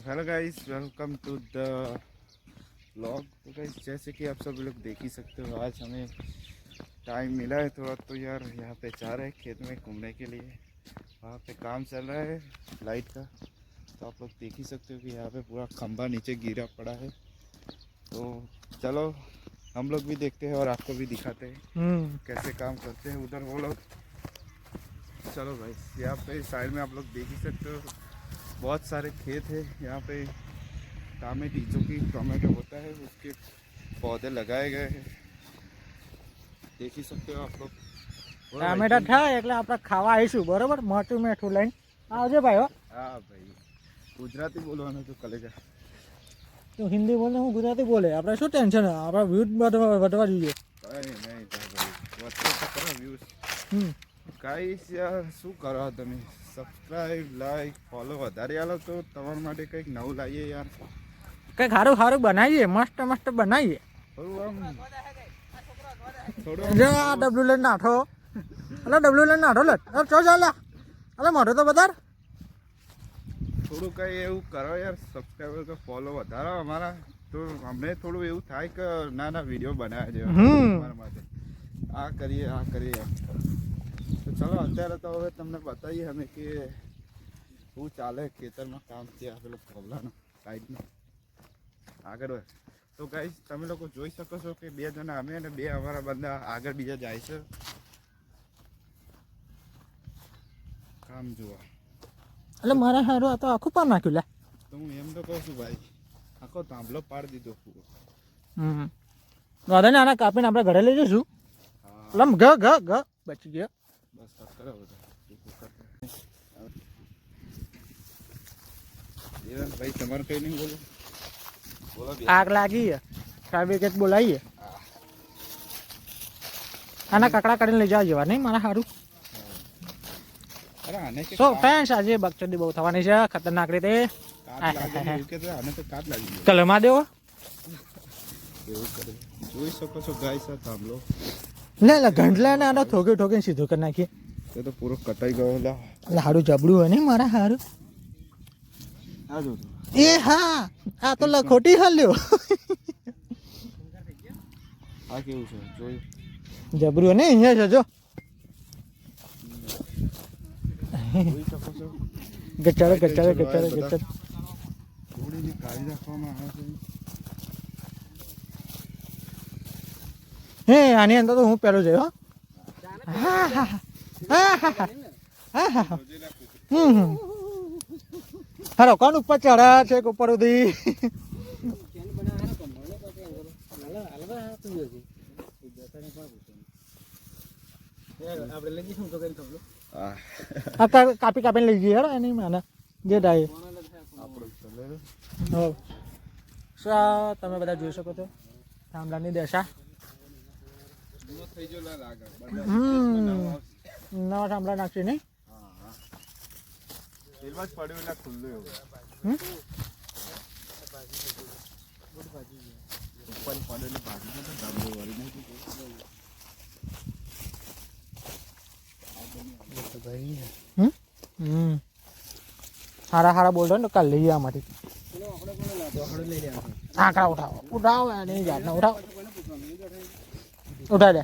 Hello guys, welcome to the vlog. तो guys, जैसे कि आप सब लोग देख ही सकते हो, आज हमें टाइम मिला है थोड़ा, तो यार यहाँ पे जा रहे हैं खेत में घूमने के लिए। वहाँ पे काम चल रहा है लाइट का, तो आप लोग देख ही सकते हो कि यहाँ पे पूरा खंभा नीचे गिरा पड़ा है। तो चलो हम लोग भी देखते हैं और आपको भी दिखाते हैं कैसे काम करते हैं उधर वो लोग। चलो भाई, यहाँ पे साइड में आप लोग देख ही सकते हो, बहुत सारे खेत है यहाँ पे। टमाटो होता है, उसके पौधे लगाए गए हैं, देख ही सकते हो आप लोग। टामेटा થાય એટલે આપણે ખાવા આવીશું, બરોબર? મોટું મેઠું લઈને આવજો ભાઈ. હા ભાઈ, ગુજરાતી બોલવાનું તો કલેજા. તું હિન્દી બોલે, હું ગુજરાતી બોલે, આપણે શું ટેન્શન? આપણે વ્યૂઝ વધવા જોઈએ. કઈ નહીં ભાઈ, વધતો તો કરો વ્યૂઝ. ગાઈસ યાર, શું કરો તમે? સબસ્ક્રાઈબ, લાઈક, ફોલો વધારે આલો તો તમારા માટે કંઈક નવું લાવીએ યાર. કંઈક સારું સારું બનાવીએ, મસ્ત મસ્ત બનાવીએ. જો આ ડબલું લઈને નાઠો, એટલે ડબલું લઈને નાઠો લે ચો ચાલે, એટલે મોઢું તો બતાર. થોડું કંઈ એવું કરો યાર, સબસ્ક્રાઈબર તો ફોલો વધારો અમારા, તો અમને થોડું એવું થાય કે ના વિડીયો બનાવ્યા છે અમારા માટે. આ કરીએ એમ. તો ચલો અત્યારે તો હવે તમને બતાવીએ અમે કે શું ચાલે ખેતરમાં કામ છે આપેલો કોબલાનો સાઈડમાં આગળ હોય. તો ગાઈસ, તમે લોકો જોઈ શકો છો કે 2 જણા અમે અને 2 અમારા બંદા આગળ બીજા જાય છે કામ જોવા. એટલે મારા હારું આ તો આખું પાર નાખ્યું લે. તો હું એમ તો કહું છું ભાઈ, આખો તાંબલો પાડી દીધો પૂરો. વાંધો ને, આના કાપીને આપણે ઘરે લઈ જઈશું. એટલે ગ બચી ગયો. બસ કરો બધા ભાઈ, તમારે કઈ નહીં બોલો. આગ લાગી ફાયર બોલાવીએ. આના કકડા કાઢીને લઈ જવા જેવા નહીં મારા સારું. તો ફ્રેન્ડ્સ, આજે બકચોદી બહુ થવાની છે, ખતરનાક રીતે. કલમાં દેવો જોઈ શકો છો ગાઈસ, આ થાંભલો લે ઘંટલા ને આનો ઠોકીને સીધું કરી નાખીએ. એ તો પૂરો કટાઈ ગયો. એટલે હારું જબડું હોય ને મારા હારું. એ હા, આ તો લખોટી હાલ્યો. આ કેવું છે જોઈ, જબરું ને અહીંયા છે જો. ગચાડે થોડીની કાઢી રાખવામાં આવે છે. હે આની અંદર તો હું પેલો જયો. હારો કોણ ઉપર ચડા છે ઉપર સુધી. કાપીને લઈ જઈએ એની માને જે ડાય. તમે બધા જોઈ શકો છો થાંભલાની દશા. નવા થાંભલા નાખશે નહીં. હારા બોલ ને કાલ લઈએ આમાંથી. આંકડા ઉઠાવો એની જાતને ઉઠાવો. ઉઠા દે.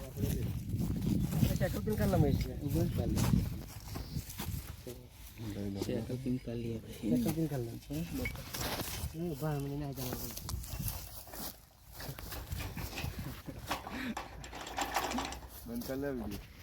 બંધ કરી લે વિડીયો.